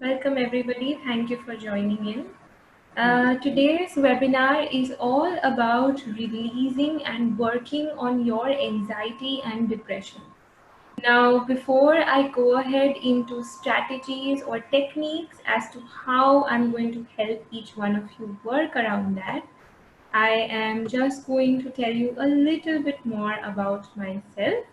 Welcome everybody. Thank you for joining in. Today's webinar is all about releasing and working on your anxiety and depression. Now, before I go ahead into strategies or techniques as to how I'm going to help each one of you work around that, I am just going to tell you a little bit more about myself.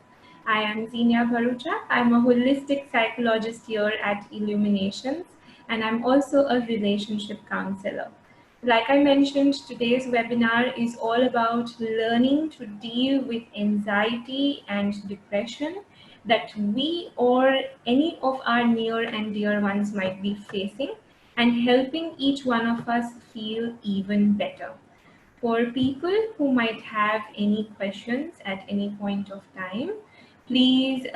I am ZINNIA BHARUCHA. I'm a holistic psychologist here at Illuminations, and I'm also a relationship counselor. Like I mentioned, today's webinar is all about learning to deal with anxiety and depression that we or any of our near and dear ones might be facing, and helping each one of us feel even better. For people who might have any questions at any point of time, please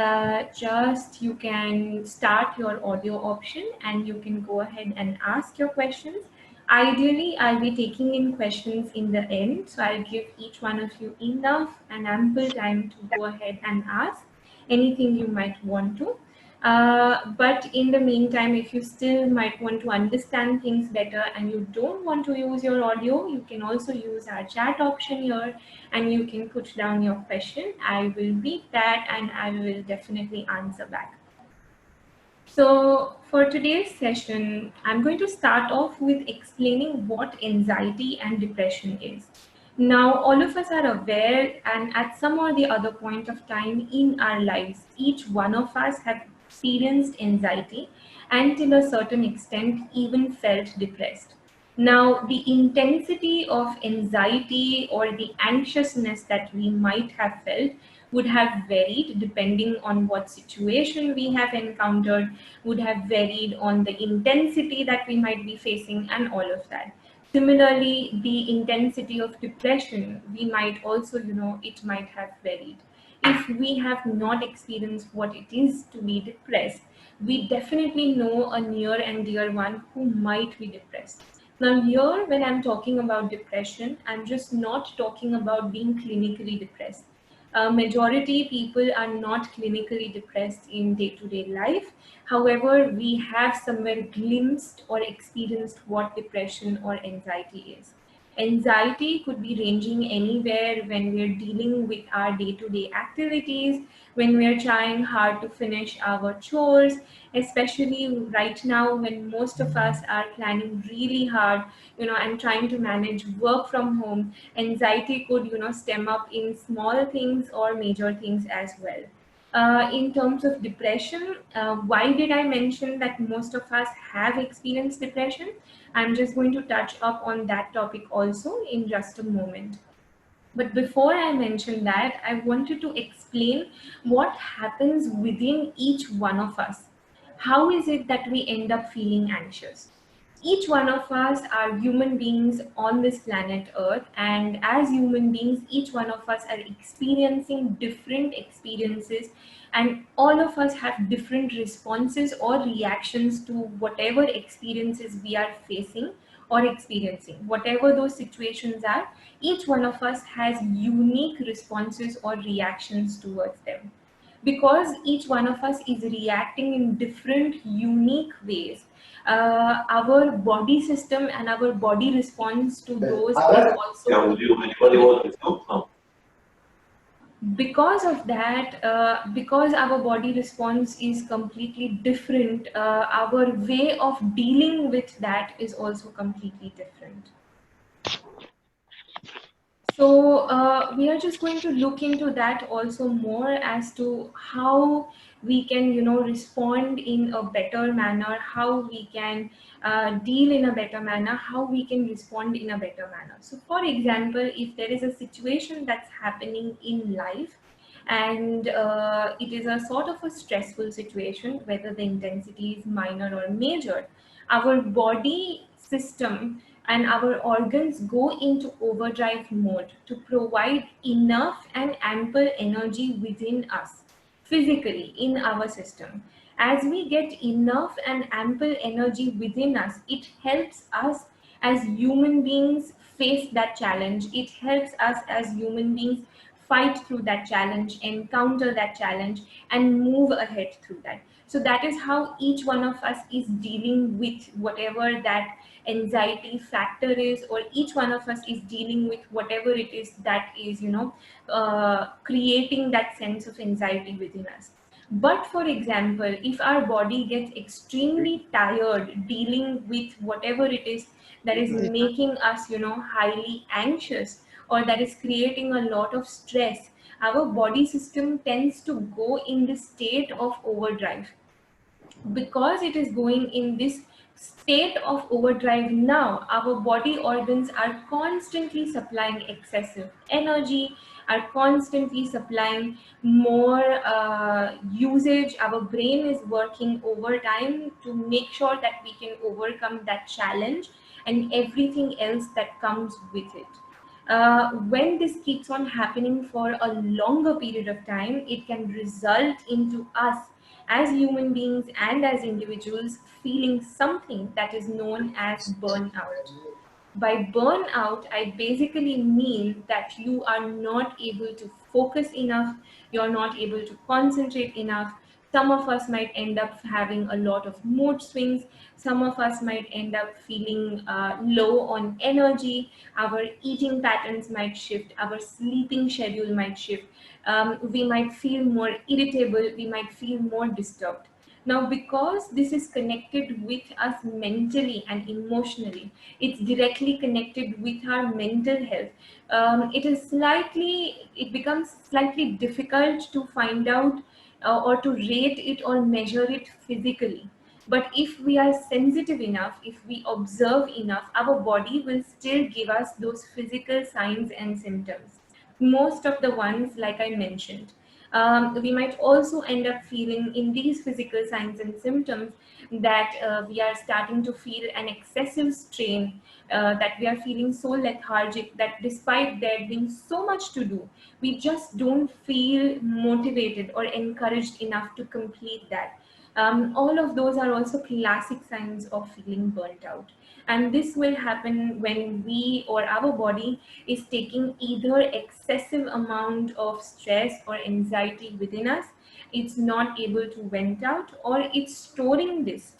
you can start your audio option and you can go ahead and ask your questions. Ideally, I'll be taking in questions in the end, so I'll give each one of you enough and ample time to go ahead and ask anything you might want to. But in the meantime, if you still might want to understand things better and you don't want to use your audio, you can also use our chat option here and you can put down your question. I will read that and I will definitely answer back. So for today's session, I'm going to start off with explaining what anxiety and depression is. Now, all of us are aware, and at some or the other point of time in our lives, each one of us have experienced anxiety and till a certain extent even felt depressed. Now, the intensity of anxiety or the anxiousness that we might have felt would have varied depending on what situation we have encountered, would have varied on the intensity that we might be facing, and all of that. Similarly, the intensity of depression, we might also, it might have varied. If we have not experienced what it is to be depressed, we definitely know a near and dear one who might be depressed. Now, here, when I'm talking about depression, I'm just not talking about being clinically depressed. Majority people are not clinically depressed in day-to-day life. However, we have somewhere glimpsed or experienced what depression or anxiety is. Anxiety could be ranging anywhere when we're dealing with our day-to-day activities, when we're trying hard to finish our chores, especially right now when most of us are planning really hard, and trying to manage work from home. Anxiety could, stem up in small things or major things as well. In terms of depression, why did I mention that most of us have experienced depression? I'm just going to touch up on that topic also in just a moment. But before I mention that, I wanted to explain what happens within each one of us. How is it that we end up feeling anxious? Each one of us are human beings on this planet Earth, and as human beings, each one of us are experiencing different experiences, and all of us have different responses or reactions to whatever experiences we are facing or experiencing. Whatever those situations are, each one of us has unique responses or reactions towards them. Because each one of us is reacting in different unique ways, our body system and our body response to those is also because of that, because our body response is completely different, our way of dealing with that is also completely different. So we are just going to look into that also more as to how we can, respond in a better manner, how we can deal in a better manner, how we can respond in a better manner. So for example, if there is a situation that's happening in life and it is a sort of a stressful situation, whether the intensity is minor or major, our body system and our organs go into overdrive mode to provide enough and ample energy within us, physically in our system. As we get enough and ample energy within us, it helps us as human beings face that challenge. It helps us as human beings fight through that challenge, encounter that challenge, and move ahead through that. So that is how each one of us is dealing with whatever that anxiety factor is, or each one of us is dealing with whatever it is that is, creating that sense of anxiety within us. But for example, if our body gets extremely tired dealing with whatever it is that is making us, highly anxious, or that is creating a lot of stress, our body system tends to go in this state of overdrive. Because it is going in this state of overdrive now, our body organs are constantly supplying excessive energy, are constantly supplying more usage. Our brain is working overtime to make sure that we can overcome that challenge and everything else that comes with it. When this keeps on happening for a longer period of time, it can result into us as human beings and as individuals feeling something that is known as burnout. By burnout, I basically mean that you are not able to focus enough, you're not able to concentrate enough. Some of us might end up having a lot of mood swings. Some of us might end up feeling low on energy. Our eating patterns might shift, our sleeping schedule might shift. We might feel more irritable, we might feel more disturbed. Now, because this is connected with us mentally and emotionally, it's directly connected with our mental health. It becomes slightly difficult to find out or to rate it or measure it physically. But if we are sensitive enough, if we observe enough, our body will still give us those physical signs and symptoms. Most of the ones, like I mentioned. We might also end up feeling in these physical signs and symptoms that we are starting to feel an excessive strain, that we are feeling so lethargic that despite there being so much to do, we just don't feel motivated or encouraged enough to complete that. All of those are also classic signs of feeling burnt out. And this will happen when we or our body is taking either excessive amount of stress or anxiety within us, it's not able to vent out, or it's storing this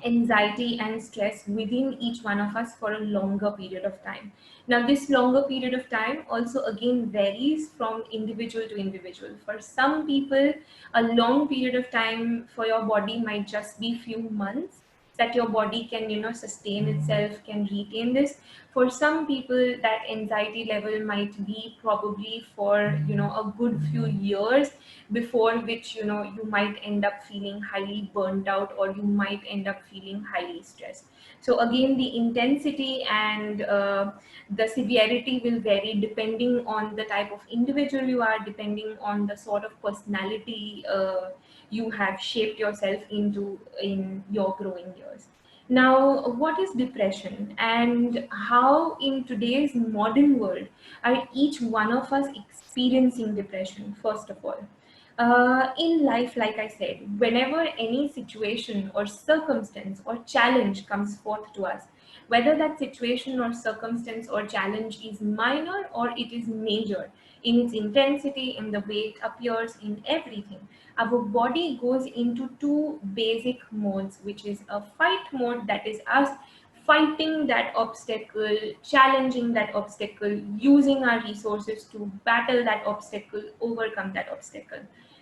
anxiety and stress within each one of us for a longer period of time. Now, this longer period of time also again varies from individual to individual. For some people, a long period of time for your body might just be few months, that your body can, sustain itself, can retain this. For some people, that anxiety level might be probably for, a good few years, before which, you might end up feeling highly burnt out, or you might end up feeling highly stressed. So again, the intensity and the severity will vary depending on the type of individual you are, depending on the sort of personality you have shaped yourself into in your growing years. Now, what is depression, and how in today's modern world are each one of us experiencing depression? First of all, in life, like I said, whenever any situation or circumstance or challenge comes forth to us, whether that situation or circumstance or challenge is minor or it is major in its intensity, in the way it appears, in everything, our body goes into two basic modes, which is a fight mode, that is us fighting that obstacle, challenging that obstacle, using our resources to battle that obstacle, overcome that obstacle.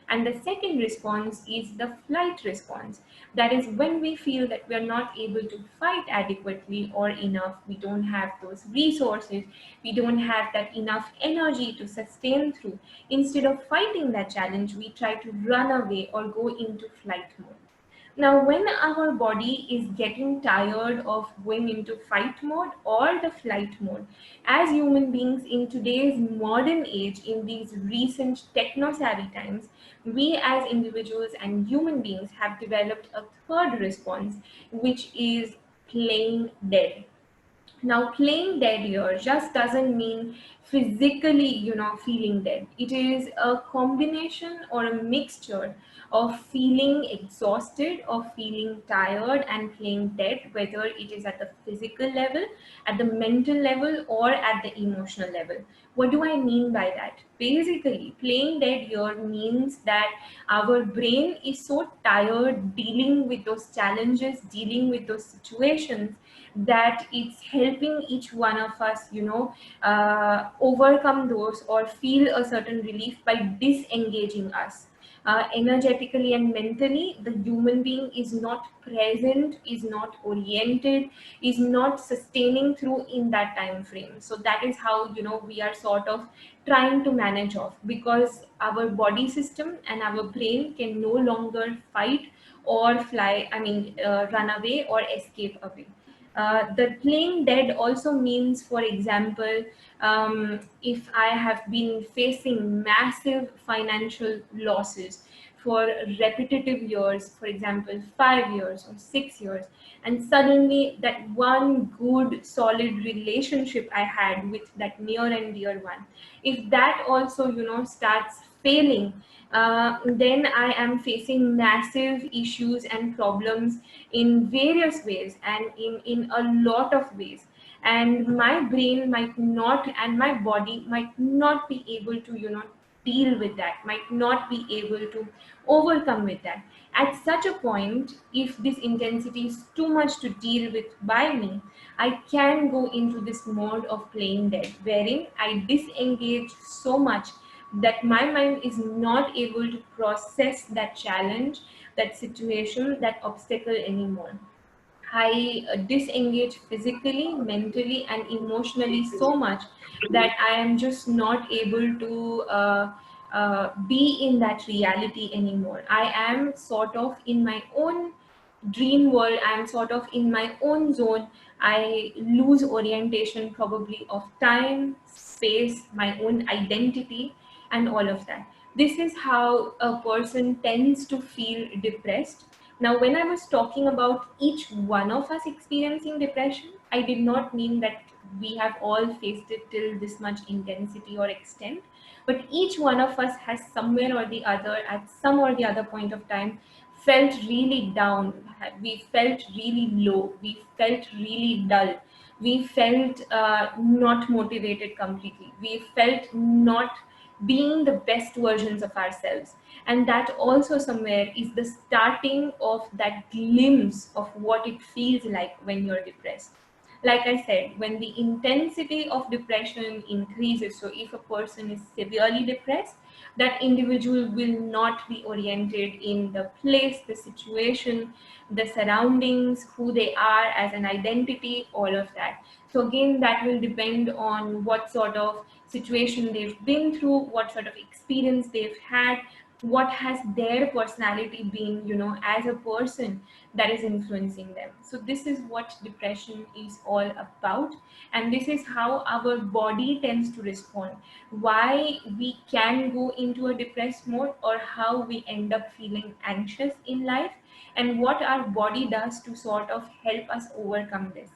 And the second response is the flight response. That is when we feel that we are not able to fight adequately or enough, we don't have those resources, we don't have that enough energy to sustain through. Instead of fighting that challenge, we try to run away or go into flight mode. Now, when our body is getting tired of going into fight mode or the flight mode, as human beings in today's modern age, in these recent techno savvy times, we as individuals and human beings have developed a third response, which is playing dead. Now, playing dead here just doesn't mean physically, feeling dead. It is a combination or a mixture of feeling exhausted, of feeling tired and feeling dead, whether it is at the physical level, at the mental level, or at the emotional level. What do I mean by that? Basically, playing dead here means that our brain is so tired dealing with those challenges, dealing with those situations, that it's helping each one of us, overcome those or feel a certain relief by disengaging us. Energetically and mentally, the human being is not present, is not oriented, is not sustaining through in that time frame. So that is how, we are sort of trying to manage off, because our body system and our brain can no longer fight or fly, run away or escape away. The playing dead also means, for example, if I have been facing massive financial losses for repetitive years, for example, 5 years or 6 years, and suddenly that one good, solid relationship I had with that near and dear one, if that also, starts failing, then I am facing massive issues and problems in various ways and in a lot of ways. And my brain might not, and my body might not be able to, deal with that, might not be able to overcome with that. At such a point, if this intensity is too much to deal with by me, I can go into this mode of playing dead, wherein I disengage so much that my mind is not able to process that challenge, that situation, that obstacle anymore. I disengage physically, mentally, and emotionally so much that I am just not able to be in that reality anymore. I am sort of in my own dream world. I am sort of in my own zone. I lose orientation probably of time, space, my own identity, and all of that. This is how a person tends to feel depressed. Now, when I was talking about each one of us experiencing depression, I did not mean that we have all faced it till this much intensity or extent, but each one of us has somewhere or the other, at some or the other point of time, felt really down. We felt really low. We felt really dull. We felt not motivated completely. We felt not being the best versions of ourselves. And that also somewhere is the starting of that glimpse of what it feels like when you're depressed. Like I said, when the intensity of depression increases, so if a person is severely depressed, that individual will not be oriented in the place, the situation, the surroundings, who they are as an identity, all of that. So again, that will depend on what sort of situation they've been through, what sort of experience they've had, what has their personality been, as a person, that is influencing them. So this is what depression is all about, and this is how our body tends to respond, why we can go into a depressed mode, or how we end up feeling anxious in life, and what our body does to sort of help us overcome this.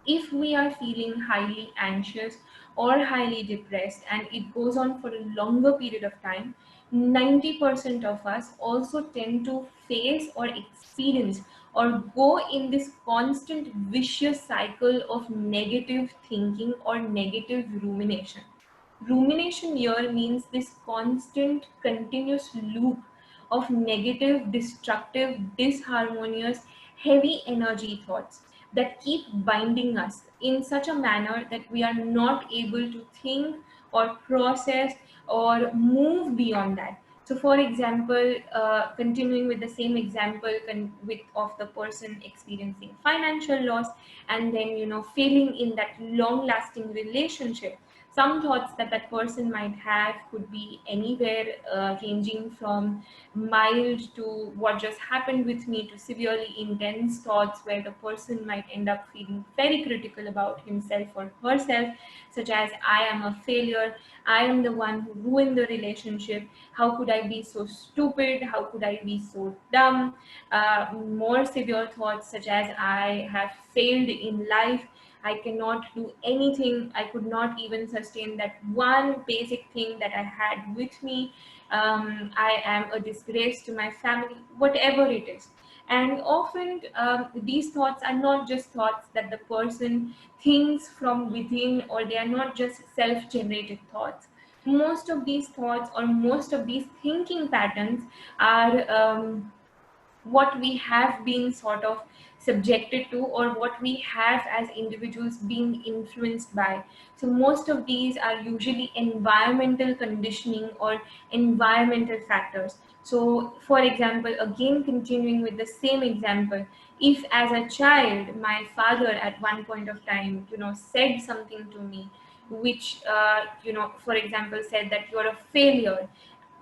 If we are feeling highly anxious or highly depressed and it goes on for a longer period of time, 90% of us also tend to face or experience or go in this constant vicious cycle of negative thinking or negative rumination. Rumination here means this constant, continuous loop of negative, destructive, disharmonious, heavy energy thoughts that keep binding us in such a manner that we are not able to think or process or move beyond that. So, for example, continuing with the same example with of the person experiencing financial loss, and then failing in that long-lasting relationship, some thoughts that that person might have could be anywhere, ranging from mild to what just happened with me to severely intense thoughts where the person might end up feeling very critical about himself or herself, such as I am a failure, I am the one who ruined the relationship, how could I be so stupid, how could I be so dumb. More severe thoughts such as I have failed in life, I cannot do anything. I could not even sustain that one basic thing that I had with me. I am a disgrace to my family, whatever it is. And often these thoughts are not just thoughts that the person thinks from within, or they are not just self generated thoughts. Most of these thoughts or most of these thinking patterns are what we have been sort of subjected to, or what we have as individuals being influenced by. So most of these are usually environmental conditioning or environmental factors. So for example, again continuing with the same example, if as a child my father at one point of time, said something to me, which for example said that you're a failure,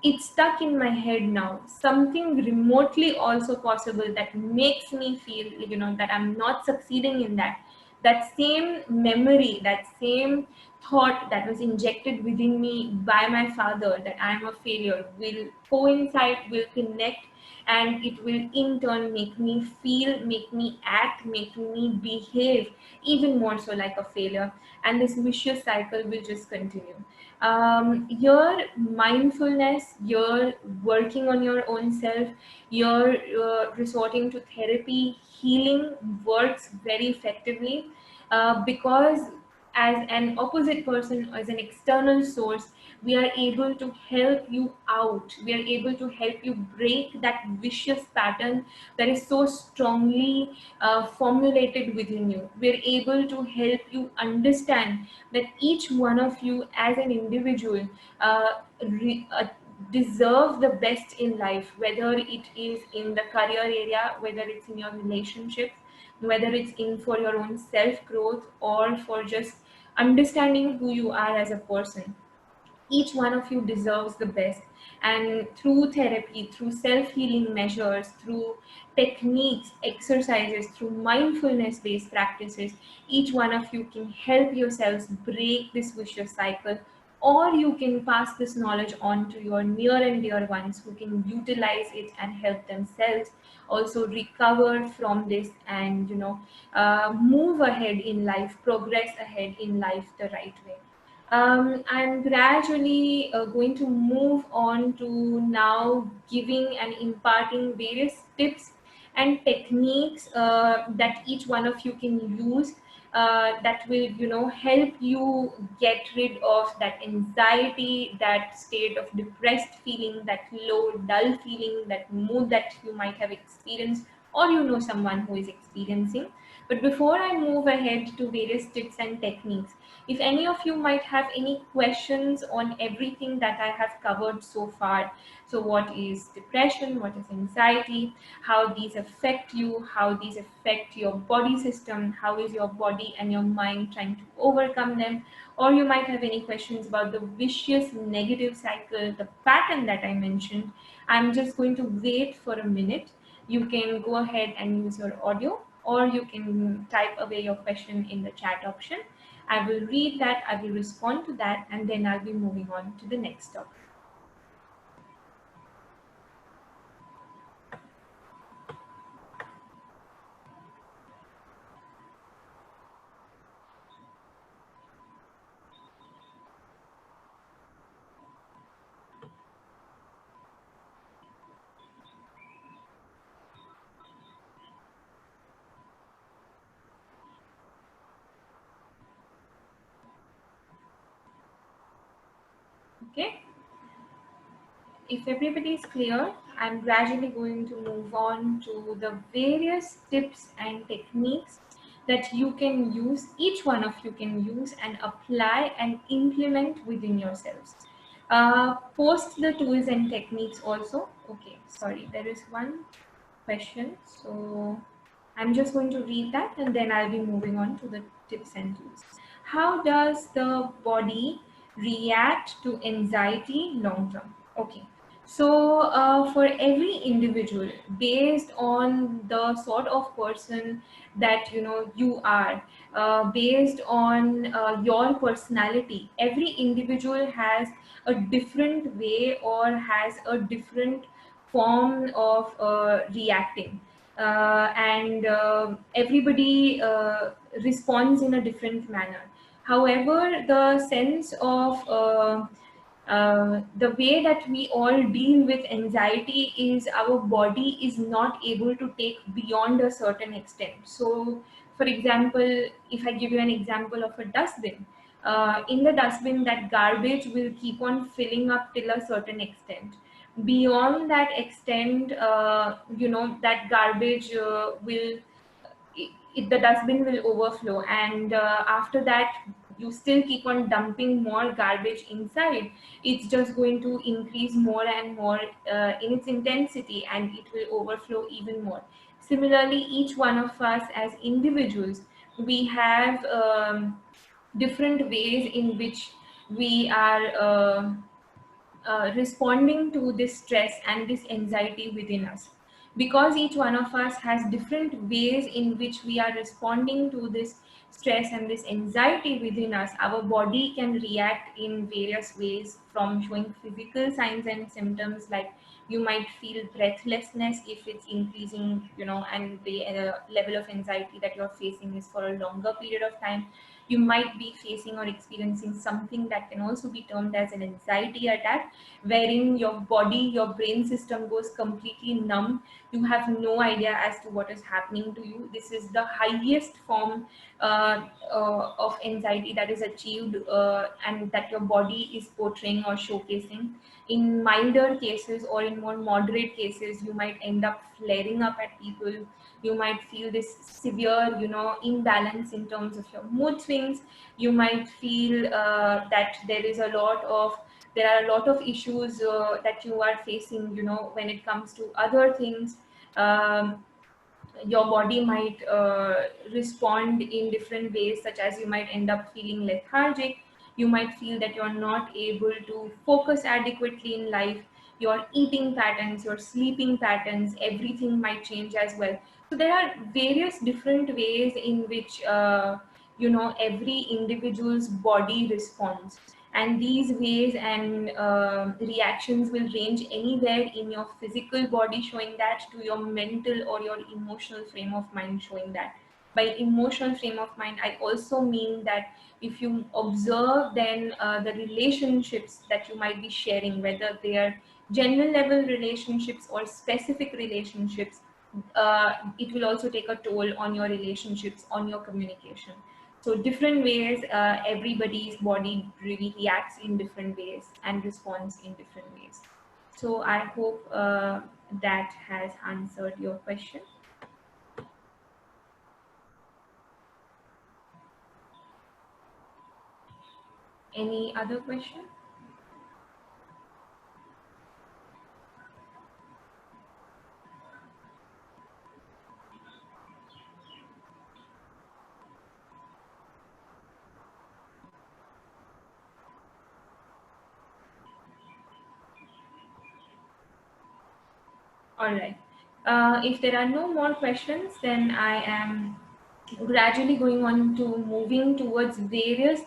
it's stuck in my head now. Something remotely also possible that makes me feel, that I'm not succeeding in that. That same memory, that same thought that was injected within me by my father, that I'm a failure, will coincide, will connect, and it will in turn make me feel, make me act, make me behave even more so like a failure. And this vicious cycle will just continue. Your mindfulness, you're working on your own self, you're resorting to therapy, healing works very effectively, because as an opposite person, as an external source, we are able to help you out. We are able to help you break that vicious pattern that is so strongly formulated within you. We are able to help you understand that each one of you as an individual deserve the best in life, whether it is in the career area, whether it's in your relationships, whether it's in for your own self growth, or for just understanding who you are as a person. Each one of you deserves the best. And through therapy, through self-healing measures, through techniques, exercises, through mindfulness based practices, each one of you can help yourselves break this vicious cycle, or you can pass this knowledge on to your near and dear ones who can utilize it and help themselves also recover from this, and move ahead in life, progress ahead in life the right way. I'm gradually going to move on to now giving and imparting various tips and techniques that each one of you can use, that will, help you get rid of that anxiety, that state of depressed feeling, that low, dull feeling, that mood that you might have experienced, or someone who is experiencing. But before I move ahead to various tips and techniques, if any of you might have any questions on everything that I have covered so far, so what is depression, what is anxiety, how these affect you, how these affect your body system, how is your body and your mind trying to overcome them, or you might have any questions about the vicious negative cycle, the pattern that I mentioned, I'm just going to wait for a minute. You can go ahead and use your audio, or you can type away your question in the chat option. I will read that, I will respond to that, and then I'll be moving on to the next topic. Okay, if everybody is clear, I'm gradually going to move on to the various tips and techniques that you can use, each one of you can use and apply and implement within yourselves. Post the tools and techniques also. Okay, sorry, there is one question. So I'm just going to read that, and then I'll be moving on to the tips and tools. How does the body react to anxiety long term? Okay. So for every individual, based on the sort of person that you are, based on your personality, every individual has a different way or has a different form of reacting. and everybody responds in a different manner. However, the sense of the way that we all deal with anxiety is our body is not able to take beyond a certain extent. So, for example, if I give you an example of a dustbin, in the dustbin, that garbage will keep on filling up till a certain extent. Beyond that extent, that garbage will the dustbin will overflow, and after that you still keep on dumping more garbage inside. It's just going to increase more and more in its intensity, and it will overflow even more. Similarly, each one of us as individuals, we have different ways in which we are responding to this stress and this anxiety within us. Because each one of us has different ways in which we are responding to this stress and this anxiety within us, our body can react in various ways, from showing physical signs and symptoms like you might feel breathlessness if it's increasing, and the level of anxiety that you're facing is for a longer period of time. You might be facing or experiencing something that can also be termed as an anxiety attack, wherein your body, your brain system goes completely numb. You have no idea as to what is happening to you. This is the highest form of anxiety that is achieved, and that your body is portraying or showcasing. In milder cases or in more moderate cases, you might end up flaring up at people. You might feel this severe, imbalance in terms of your mood swings. You might feel that there are a lot of issues that you are facing, when it comes to other things. um, your body might respond in different ways, such as you might end up feeling lethargic. You might feel that you're not able to focus adequately in life. Your eating patterns, your sleeping patterns, everything might change as well. So there are various different ways in which every individual's body responds, and these ways and reactions will range anywhere in your physical body showing that, to your mental or your emotional frame of mind showing that. By emotional frame of mind, I also mean that if you observe, then the relationships that you might be sharing, whether they are general level relationships or specific relationships, it will also take a toll on your relationships, on your communication. So different ways, everybody's body really reacts in different ways and responds in different ways. So I hope that has answered your question. Any other question? All right. If there are no more questions, then I am gradually going on to moving towards various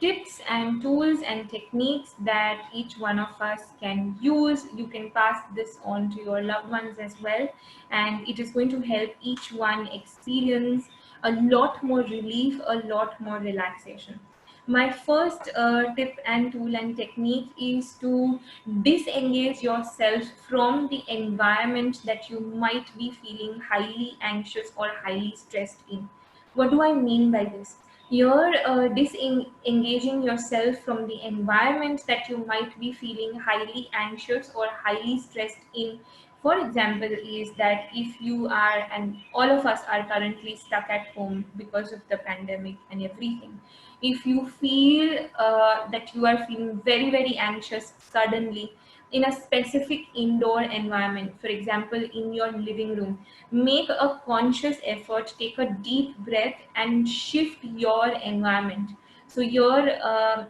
tips and tools and techniques that each one of us can use. You can pass this on to your loved ones as well, and it is going to help each one experience a lot more relief, a lot more relaxation. My first tip and tool and technique is to disengage yourself from the environment that you might be feeling highly anxious or highly stressed in. What do I mean by this? You're disengaging yourself from the environment that you might be feeling highly anxious or highly stressed in. For example, is that if you are, and all of us are currently stuck at home because of the pandemic and everything, if you feel that you are feeling very, very anxious suddenly in a specific indoor environment, for example, in your living room, make a conscious effort, take a deep breath, and shift your environment. So, your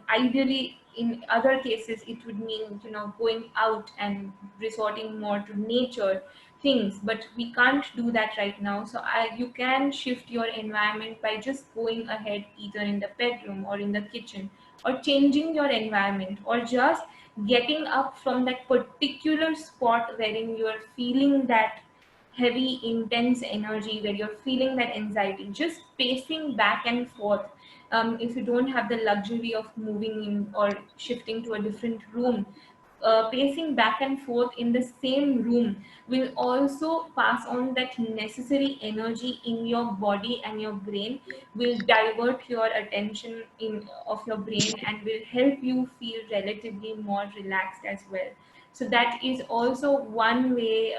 ideally, in other cases, it would mean going out and resorting more to nature things, but we can't do that right now. So you can shift your environment by just going ahead either in the bedroom or in the kitchen, or changing your environment, or just getting up from that particular spot wherein you are feeling that heavy, intense energy, where you're feeling that anxiety, just pacing back and forth. If you don't have the luxury of moving in or shifting to a different room, pacing back and forth in the same room will also pass on that necessary energy in your body, and your brain will divert your attention in of your brain and will help you feel relatively more relaxed as well. So that is also one way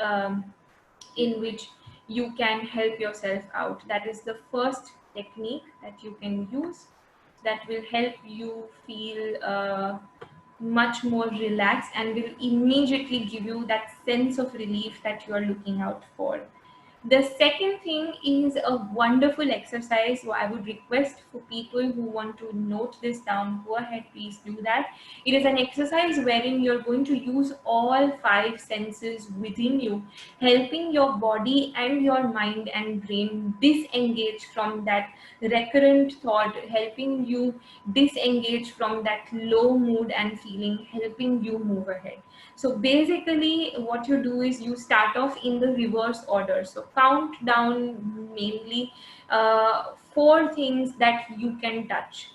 in which you can help yourself out. That is the first technique that you can use that will help you feel much more relaxed and will immediately give you that sense of relief that you are looking out for. The second thing is a wonderful exercise. So I would request for people who want to note this down, go ahead, please do that. It is an exercise wherein you're going to use all five senses within you, helping your body and your mind and brain disengage from that recurrent thought, helping you disengage from that low mood and feeling, helping you move ahead. So basically what you do is you start off in the reverse order. So count down mainly four things that you can touch.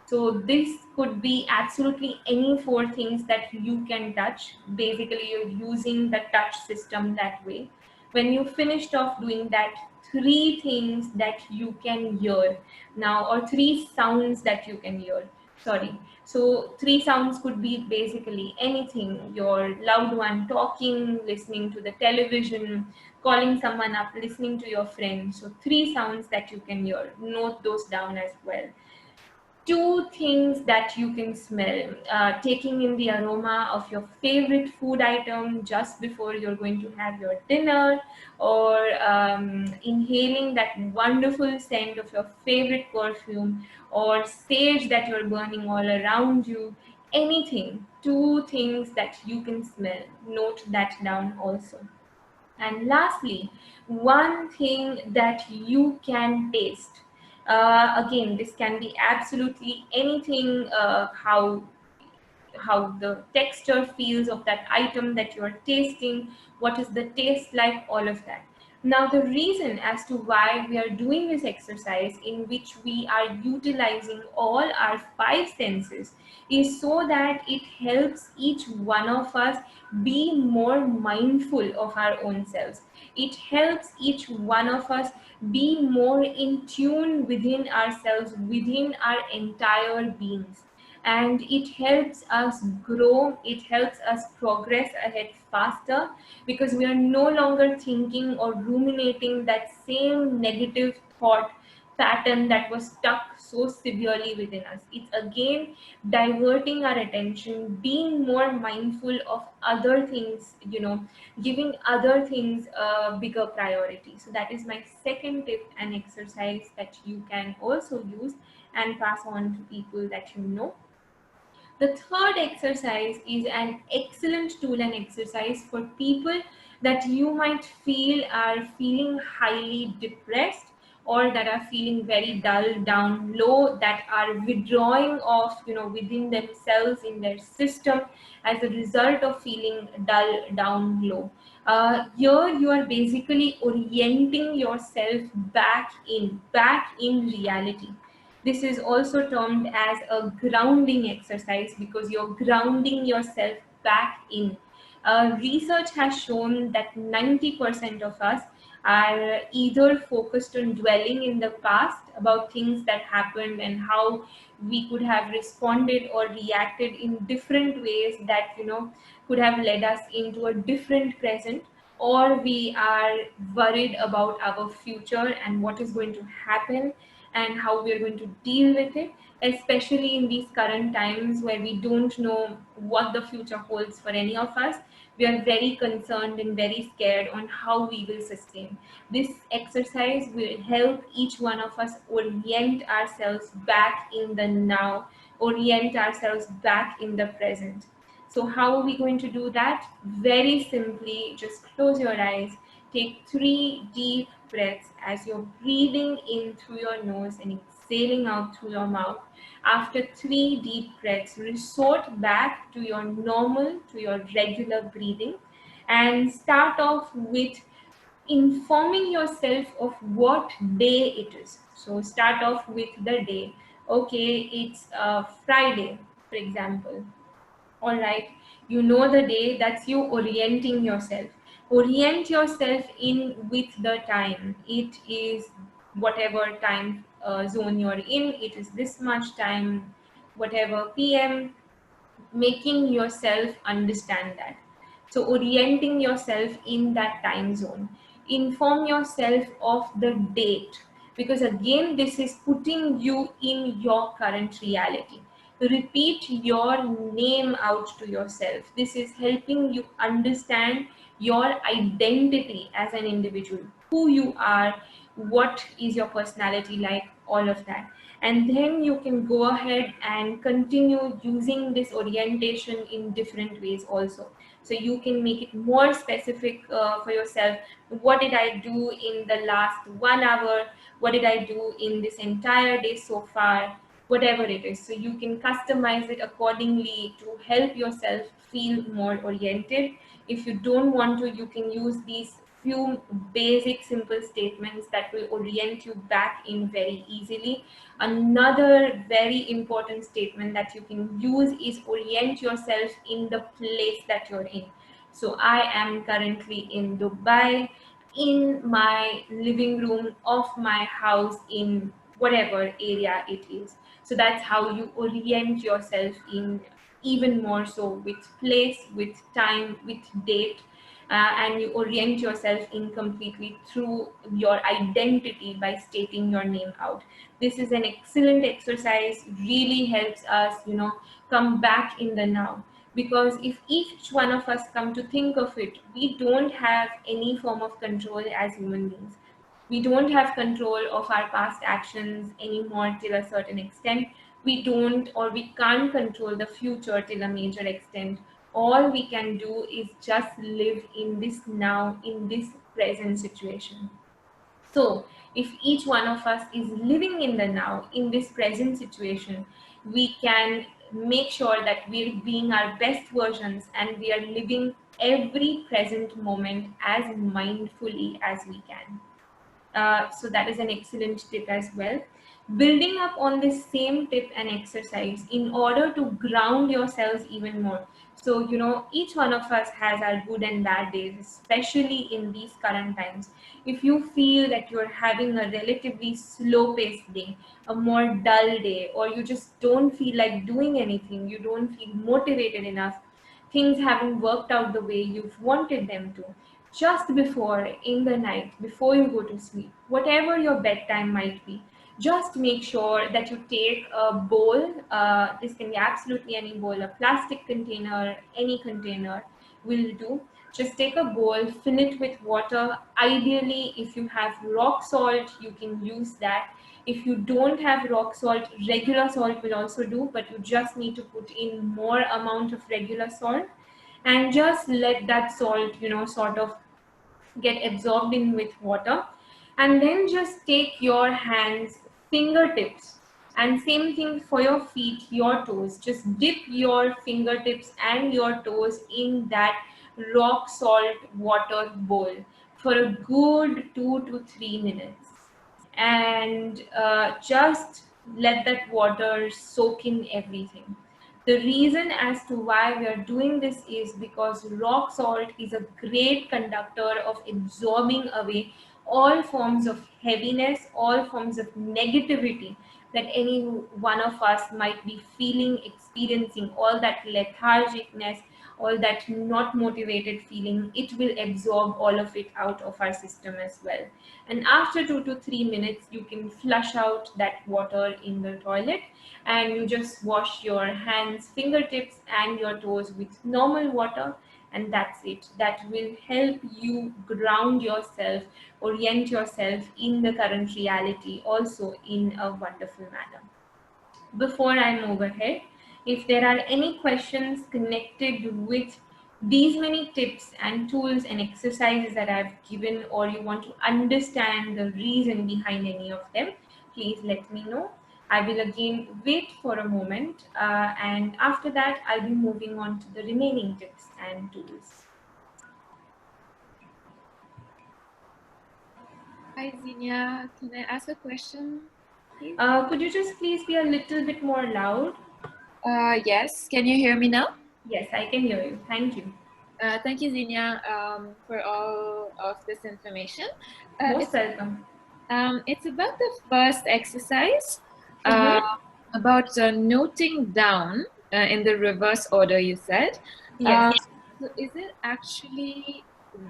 So this could be absolutely any four things that you can touch. Basically, you're using the touch system that way. When you finished off doing that, three things that you can hear now, or three sounds that you can hear. Sorry. So three sounds could be basically anything: your loved one talking, listening to the television, calling someone up, listening to your friend. So three sounds that you can hear. Note those down as well. Two things that you can smell: taking in the aroma of your favorite food item just before you're going to have your dinner, or inhaling that wonderful scent of your favorite perfume, or sage that you're burning all around you. Anything. Two things that you can smell. Note that down also. And lastly, one thing that you can taste. Again, this can be absolutely anything, how the texture feels of that item that you are tasting, what is the taste like, all of that. Now, the reason as to why we are doing this exercise, in which we are utilizing all our five senses, is so that it helps each one of us be more mindful of our own selves. It helps each one of us be more in tune within ourselves, within our entire beings, and it helps us grow, it helps us progress ahead faster, because we are no longer thinking or ruminating that same negative thought pattern that was stuck so severely within us. It's again diverting our attention, being more mindful of other things, giving other things a bigger priority. So that is my second tip and exercise that you can also use and pass on to people that you know. The third exercise is an excellent tool and exercise for people that you might feel are feeling highly depressed, or that are feeling very dull, down low, that are withdrawing off, within themselves, in their system, as a result of feeling dull, down low. Here you are basically orienting yourself back in reality. This is also termed as a grounding exercise, because you're grounding yourself back in. Research has shown that 90% of us are either focused on dwelling in the past about things that happened and how we could have responded or reacted in different ways that could have led us into a different present, or we are worried about our future and what is going to happen and how we are going to deal with it, especially in these current times where we don't know what the future holds for any of us. We are very concerned and very scared on how we will sustain. This exercise will help each one of us orient ourselves back in the now, orient ourselves back in the present. So how are we going to do that? Very simply, just close your eyes, take 3 deep breaths as you're breathing in through your nose and exhaling out through your mouth. After 3 deep breaths, resort back to your regular breathing, and start off with informing yourself of what day it is. So start off with the day. Okay, it's Friday, for example. All right, you know the day, that's you orienting yourself. Orient yourself in with the time. It is whatever time zone you're in, it is this much time, whatever PM, making yourself understand that. So orienting yourself in that time zone. Inform yourself of the date, because again this is putting you in your current reality. Repeat your name out to yourself. This is helping you understand your identity as an individual, who you are, what is your personality like, all of that. And then you can go ahead and continue using this orientation in different ways also. So you can make it more specific for yourself. What did I do in the last 1 hour? What did I do in this entire day so far? Whatever it is, so you can customize it accordingly to help yourself feel more oriented. If you don't want to, you can use these few basic simple statements that will orient you back in very easily. Another very important statement that you can use is orient yourself in the place that you're in. So I am currently in Dubai, in my living room of my house in whatever area it is. So that's how you orient yourself in, even more so with place, with time, with date, and you orient yourself in completely through your identity by stating your name out. This is an excellent exercise, really helps us, come back in the now. Because if each one of us come to think of it, we don't have any form of control as human beings. We don't have control of our past actions anymore till a certain extent. We don't, or we can't control the future till a major extent. All we can do is just live in this now, in this present situation. So, if each one of us is living in the now, in this present situation, we can make sure that we're being our best versions and we are living every present moment as mindfully as we can. So that is an excellent tip as well. Building up on this same tip and exercise in order to ground yourselves even more. So, each one of us has our good and bad days, especially in these current times. If you feel that you're having a relatively slow paced day, a more dull day, or you just don't feel like doing anything, you don't feel motivated enough, things haven't worked out the way you've wanted them to, just before, in the night, before you go to sleep, whatever your bedtime might be, just make sure that you take a bowl. This can be absolutely any bowl, a plastic container, any container will do. Just take a bowl, fill it with water. Ideally, if you have rock salt, you can use that. If you don't have rock salt, regular salt will also do, but you just need to put in more amount of regular salt, and just let that salt, sort of get absorbed in with water. And then just take your hands, fingertips, and same thing for your feet, your toes. Just dip your fingertips and your toes in that rock salt water bowl for a good 2 to 3 minutes, and just let that water soak in everything. The reason as to why we are doing this is because rock salt is a great conductor of absorbing away all forms of heaviness, all forms of negativity that any one of us might be feeling, experiencing, all that lethargicness, all that not motivated feeling. It will absorb all of it out of our system as well. And after 2 to 3 minutes, you can flush out that water in the toilet, and you just wash your hands, fingertips, and your toes with normal water, and that's it. That will help you ground yourself, orient yourself in the current reality also in a wonderful manner. Before I move ahead, if there are any questions connected with these many tips and tools and exercises that I've given, or you want to understand the reason behind any of them, please let me know. I will again wait for a moment, and after that, I'll be moving on to the remaining tips and tools. Hi, Zinnia. Can I ask a question, please? Could you just please be a little bit more loud? Yes. Can you hear me now? Yes, I can hear you. Thank you. Thank you, Zinnia, for all of this information. Uh, Most it's welcome. it's about the first exercise, uh, Mm-hmm. about noting down in the reverse order you said. Yes. Uh, so is it actually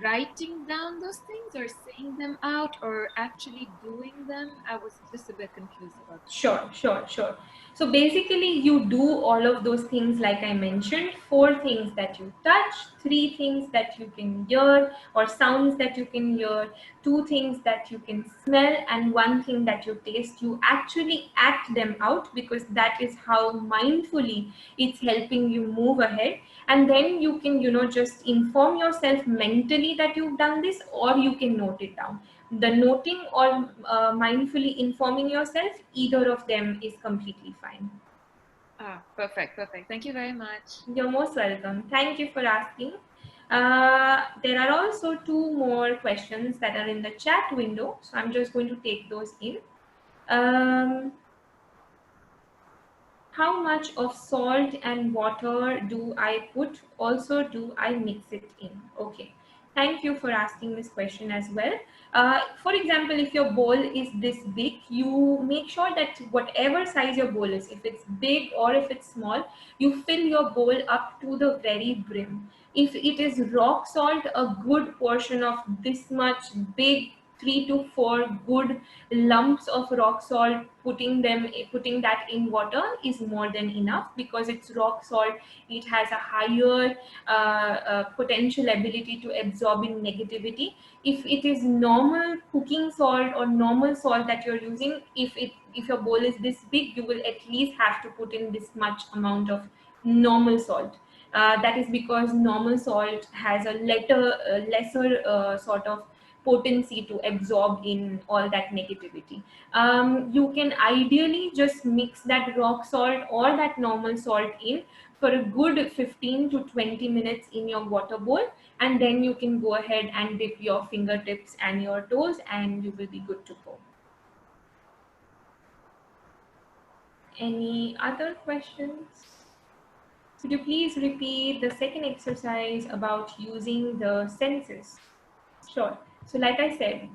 writing down those things or saying them out or actually doing them? I was just a bit confused about that. Sure. So basically, you do all of those things like I mentioned. Four things that you touch, three things that you can hear, or sounds that you can hear, two things that you can smell, and one thing that you taste. You actually act them out because that is how mindfully it's helping you move ahead. And then you can, just inform yourself mentally that you've done this, or you can note it down. The noting or mindfully informing yourself, either of them is completely fine. Ah, perfect. Thank you very much. You're most welcome. Thank you for asking. There are also two more questions that are in the chat window, so I'm just going to take those in. um, how much of salt and water do I put? Also, do I mix it in? Okay. Thank you for asking this question as well. For example, if your bowl is this big, you make sure that whatever size your bowl is, if it's big or if it's small, you fill your bowl up to the very brim. If it is rock salt, a good portion of this much big, 3 to 4 good lumps of rock salt, putting that in water is more than enough, because it's rock salt. It has a higher potential ability to absorb in negativity. If it is normal cooking salt or normal salt that you're using, if your bowl is this big, you will at least have to put in this much amount of normal salt. That is because normal salt has a lesser sort of potency to absorb in all that negativity. You can ideally just mix that rock salt or that normal salt in for a good 15 to 20 minutes in your water bowl, and then you can go ahead and dip your fingertips and your toes, and you will be good to go. Any other questions? Could you please repeat the second exercise about using the senses? Sure. So like I said,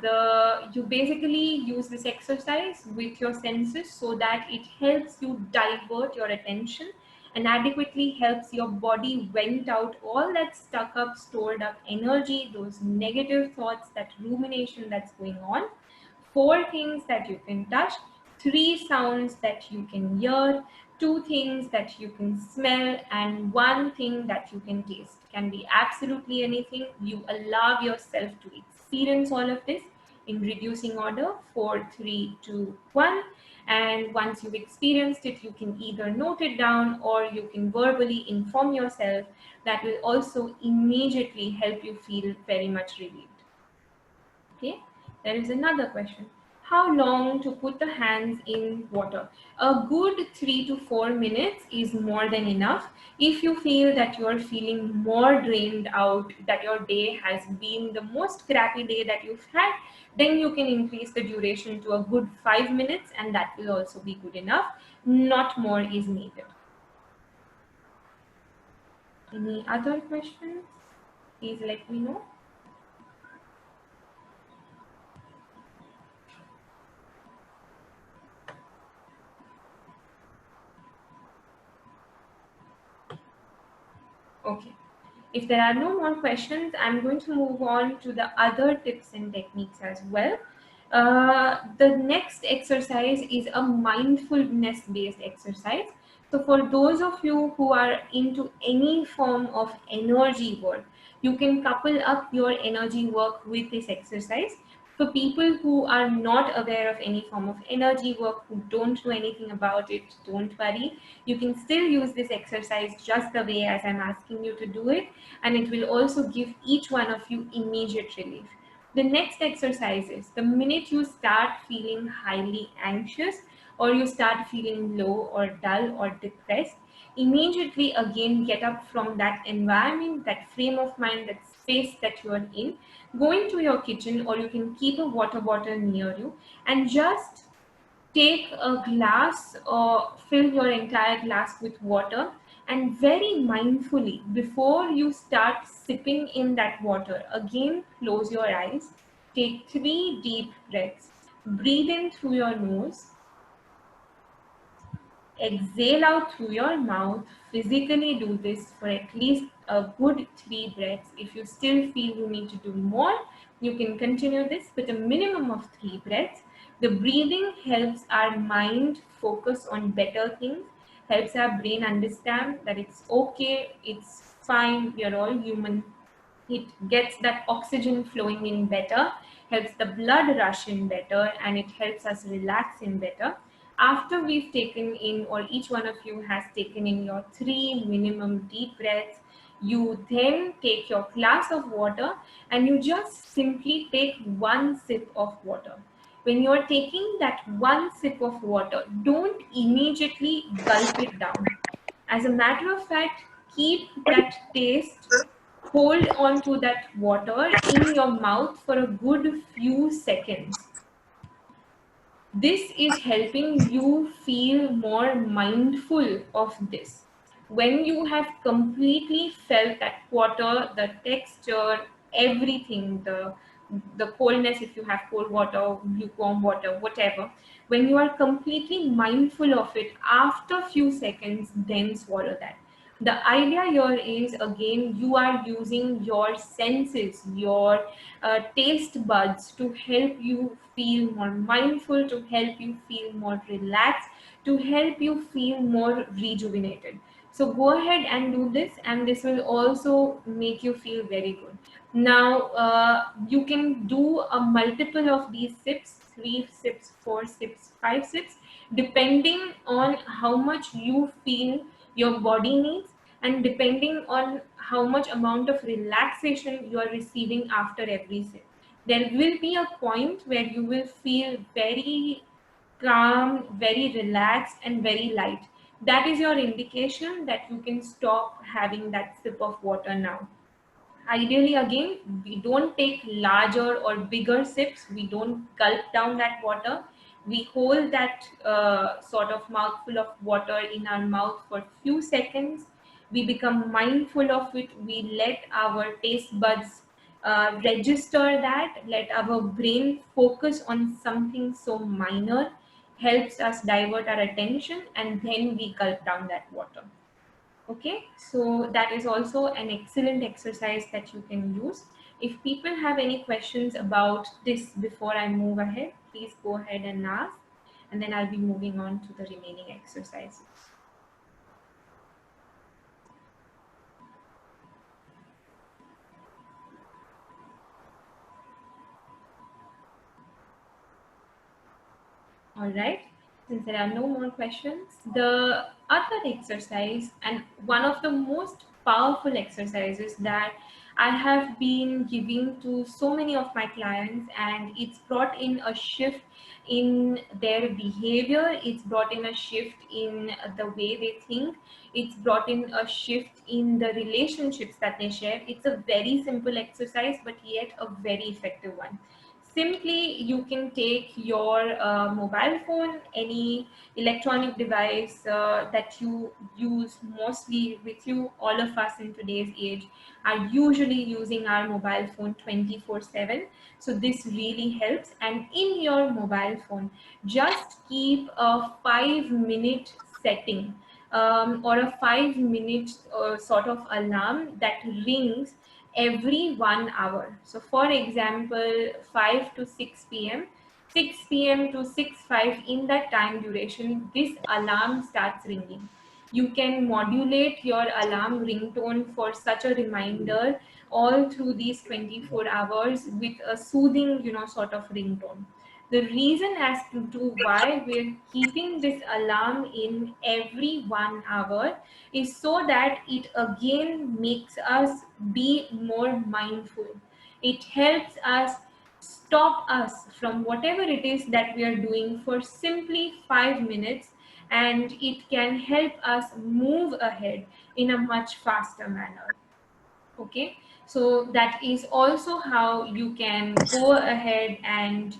you basically use this exercise with your senses so that it helps you divert your attention and adequately helps your body vent out all that stuck up, stored up energy, those negative thoughts, that rumination that's going on. Four things that you can touch, three sounds that you can hear, two things that you can smell, and one thing that you can taste. Can be absolutely anything. You allow yourself to experience all of this in reducing order: 4, 3, 2, 1. And once you've experienced it, you can either note it down or you can verbally inform yourself. That will also immediately help you feel very much relieved. Okay, there is another question. How long to put the hands in water? A good 3 to 4 minutes is more than enough. If you feel that you are feeling more drained out, that your day has been the most crappy day that you've had, then you can increase the duration to a good 5 minutes, and that will also be good enough. Not more is needed. Any other questions? Please let me know. Okay. If there are no more questions, I'm going to move on to the other tips and techniques as well. The next exercise is a mindfulness based exercise. So, for those of you who are into any form of energy work, you can couple up your energy work with this exercise. For people who are not aware of any form of energy work, who don't know anything about it, don't worry. You can still use this exercise just the way as I'm asking you to do it, and it will also give each one of you immediate relief. The next exercise is the minute you start feeling highly anxious, or you start feeling low or dull or depressed, immediately again get up from that environment, that frame of mind, that space that you are in, go into your kitchen, or you can keep a water bottle near you and just take a glass or fill your entire glass with water, and very mindfully, before you start sipping in that water, again close your eyes, take 3 deep breaths, breathe in through your nose, exhale out through your mouth. Physically do this for at least a good 3 breaths. If you still feel you need to do more, you can continue this, but a minimum of 3 breaths. The breathing helps our mind focus on better things, helps our brain understand that it's okay, it's fine, we are all human. It gets that oxygen flowing in better, helps the blood rush in better, and it helps us relax in better. After we've taken in, or each one of you has taken in your 3 minimum deep breaths, you then take your glass of water and you just simply take one sip of water. When you're taking that one sip of water, don't immediately gulp it down. As a matter of fact, keep that taste, hold on to that water in your mouth for a good few seconds. This is helping you feel more mindful of this. When you have completely felt that water, the texture, everything, the coldness, if you have cold water, lukewarm water, whatever, when you are completely mindful of it, after a few seconds, then swallow that. The idea here is, again, you are using your senses, your taste buds, to help you feel more mindful, to help you feel more relaxed, to help you feel more rejuvenated. So go ahead and do this, and this will also make you feel very good. Now you can do a multiple of these sips, 3 sips, 4 sips, 5 sips, depending on how much you feel your body needs, and depending on how much amount of relaxation you are receiving after every sip. There will be a point where you will feel very calm, very relaxed, and very light. That is your indication that you can stop having that sip of water now. Ideally, again, we don't take larger or bigger sips. We don't gulp down that water. We hold that sort of mouthful of water in our mouth for few seconds. We become mindful of it. We let our taste buds register that, let our brain focus on something so minor, helps us divert our attention, and then we gulp down that water. Okay, so that is also an excellent exercise that you can use. If people have any questions about this before I move ahead, please go ahead and ask, and then I'll be moving on to the remaining exercises. All right. Since there are no more questions, the other exercise, and one of the most powerful exercises that I have been giving to so many of my clients, and it's brought in a shift in their behavior, it's brought in a shift in the way they think, it's brought in a shift in the relationships that they share. It's a very simple exercise, but yet a very effective one. Simply, you can take your mobile phone, any electronic device that you use mostly with you. All of us in today's age are usually using our mobile phone 24/7. So this really helps. And in your mobile phone, just keep a 5 minute setting, or a 5 minute sort of alarm that rings every 1 hour. So for example, 5 to 6 p.m., 6 p.m. to 6:05, in that time duration, this alarm starts ringing. You can modulate your alarm ringtone for such a reminder all through these 24 hours with a soothing, sort of ringtone. The reason as to why we're keeping this alarm in every 1 hour is so that it again makes us be more mindful. It helps us stop us from whatever it is that we are doing for simply 5 minutes, and it can help us move ahead in a much faster manner. Okay, So that is also how you can go ahead and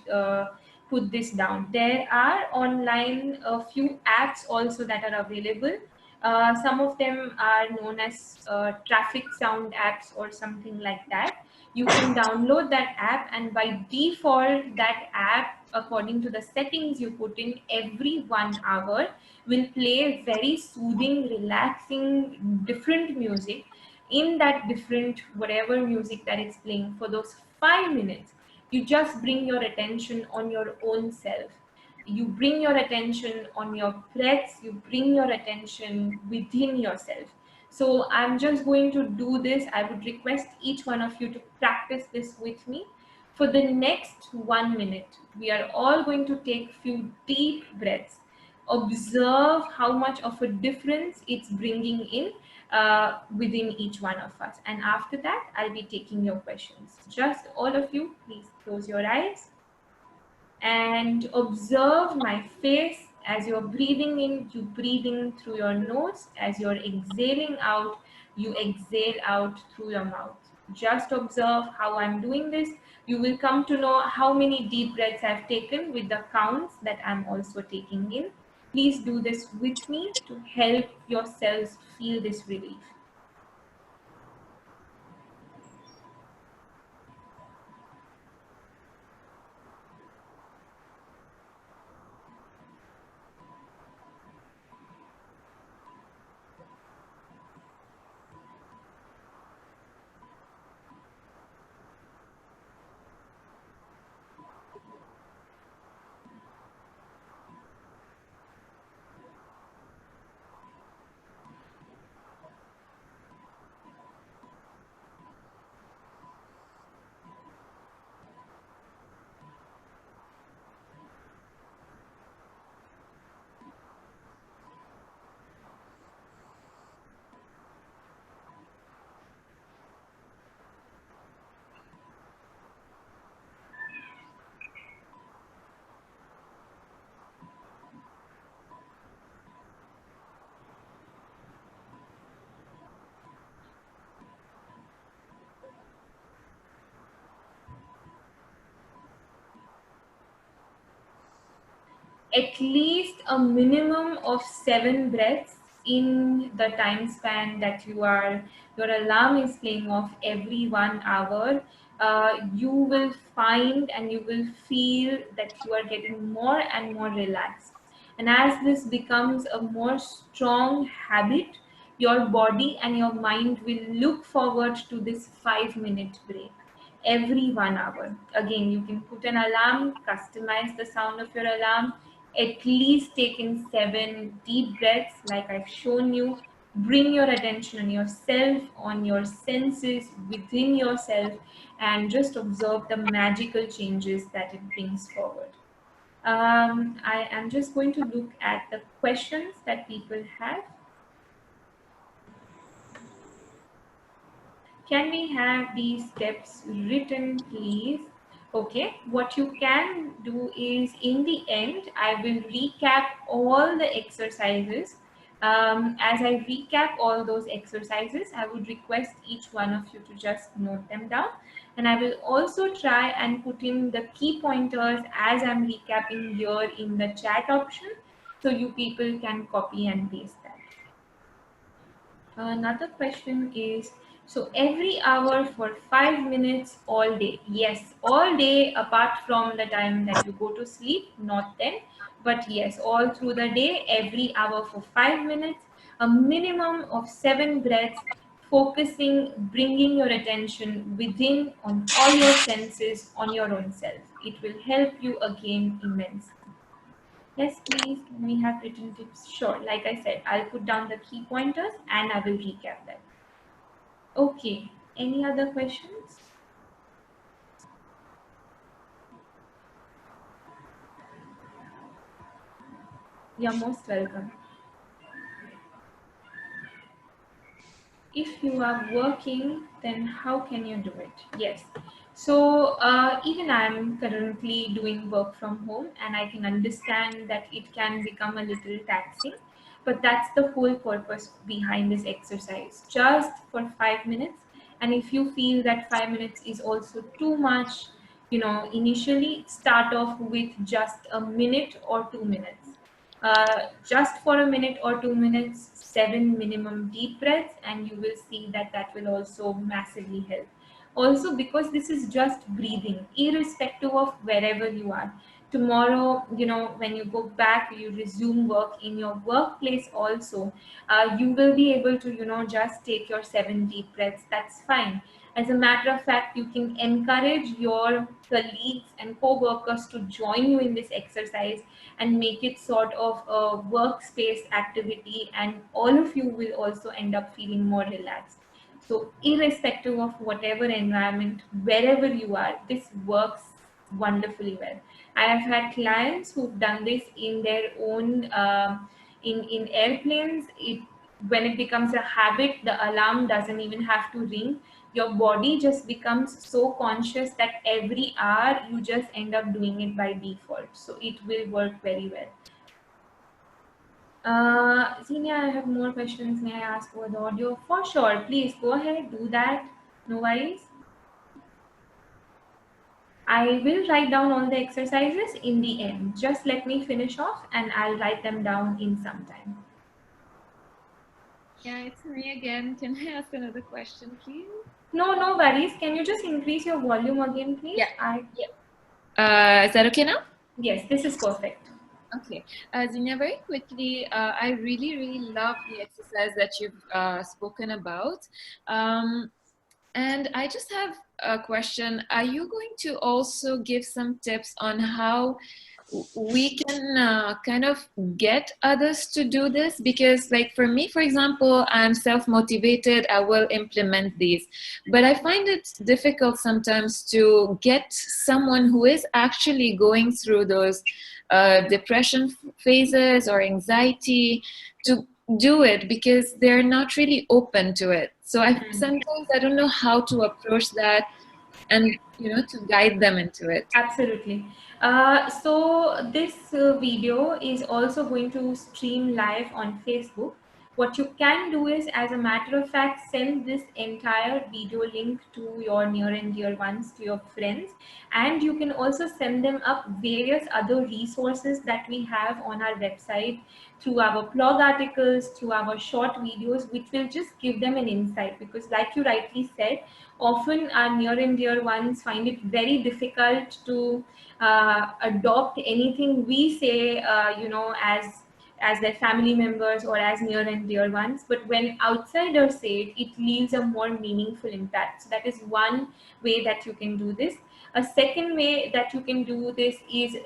put this down. There are online a few apps also that are available. Some of them are known as traffic sound apps or something like that. You can download that app, and by default that app, according to the settings you put in, every 1 hour will play very soothing, relaxing, different music. In that different whatever music that it's playing for those 5 minutes, you just bring your attention on your own self. You bring your attention on your breaths, you bring your attention within yourself. So I'm just going to do this. I would request each one of you to practice this with me. For the next 1 minute, we are all going to take few deep breaths. Observe how much of a difference it's bringing in within each one of us. And after that, I'll be taking your questions. Just all of you, please close your eyes and observe my face. As you're breathing in, you breathe in through your nose. As you're exhaling out, you exhale out through your mouth. Just observe how I'm doing this. You will come to know how many deep breaths I've taken with the counts that I'm also taking in. Please do this with me to help yourselves feel this relief. At least a minimum of 7 breaths in the time span that your alarm is playing off every 1 hour. You will find and you will feel that you are getting more and more relaxed. And as this becomes a more strong habit, your body and your mind will look forward to this 5 minute break every 1 hour. Again, you can put an alarm, customize the sound of your alarm, at least take in 7 deep breaths, like I've shown you. Bring your attention on yourself, on your senses within yourself, and just observe the magical changes that it brings forward. I am just going to look at the questions that people have. Can we have these steps written, please? Okay, what you can do is in the end, I will recap all the exercises. As I recap all those exercises, I would request each one of you to just note them down. And I will also try and put in the key pointers as I'm recapping here in the chat option, so you people can copy and paste that. Another question is, so every hour for 5 minutes all day? Yes, all day apart from the time that you go to sleep, not then. But yes, all through the day, every hour for 5 minutes, a minimum of 7 breaths, focusing, bringing your attention within on all your senses, on your own self. It will help you again immensely. Yes, please. Can we have written tips? Sure. Like I said, I'll put down the key pointers and I will recap them. Okay. Any other questions? You're most welcome. If you are working, then how can you do it? Yes. So even I'm currently doing work from home, and I can understand that it can become a little taxing, but that's the whole purpose behind this exercise, just for 5 minutes. And if you feel that 5 minutes is also too much, initially start off with just a minute or 2 minutes. Just for a minute or 2 minutes, 7 minimum deep breaths, and you will see that that will also massively help. Also, because this is just breathing, irrespective of wherever you are. Tomorrow, when you go back, you resume work in your workplace also, you will be able to, just take your 7 deep breaths. That's fine. As a matter of fact, you can encourage your colleagues and co-workers to join you in this exercise and make it sort of a workspace activity, and all of you will also end up feeling more relaxed. So irrespective of whatever environment, wherever you are, this works wonderfully well. I have had clients who've done this in their own in airplanes. When it becomes a habit, the alarm doesn't even have to ring. Your body just becomes so conscious that every hour you just end up doing it by default. So it will work very well. Zinia, I have more questions. May I ask over the audio? For sure. Please go ahead, do that. No worries. I will write down all the exercises in the end. Just let me finish off and I'll write them down in some time. Yeah, it's me again. Can I ask another question, please? No, no worries. Can you just increase your volume again, please? Is that okay now? Yes, this is perfect. Okay. Zinia, very quickly, I really, really love the exercise that you've spoken about. And I just have a question. Are you going to also give some tips on how we can kind of get others to do this? Because like for me, for example, I'm self-motivated, I will implement these, but I find it difficult sometimes to get someone who is actually going through those depression phases or anxiety to do it, because they're not really open to it. So sometimes I don't know how to approach that and to guide them into it. Absolutely. So this video is also going to stream live on Facebook. What you can do is, as a matter of fact, send this entire video link to your near and dear ones, to your friends, and you can also send them up various other resources that we have on our website, through our blog articles, through our short videos, which will just give them an insight. Because like you rightly said, often our near and dear ones find it very difficult to adopt anything we say, as their family members or as near and dear ones. But when outsiders say it, it leaves a more meaningful impact. So that is one way that you can do this. A second way that you can do this is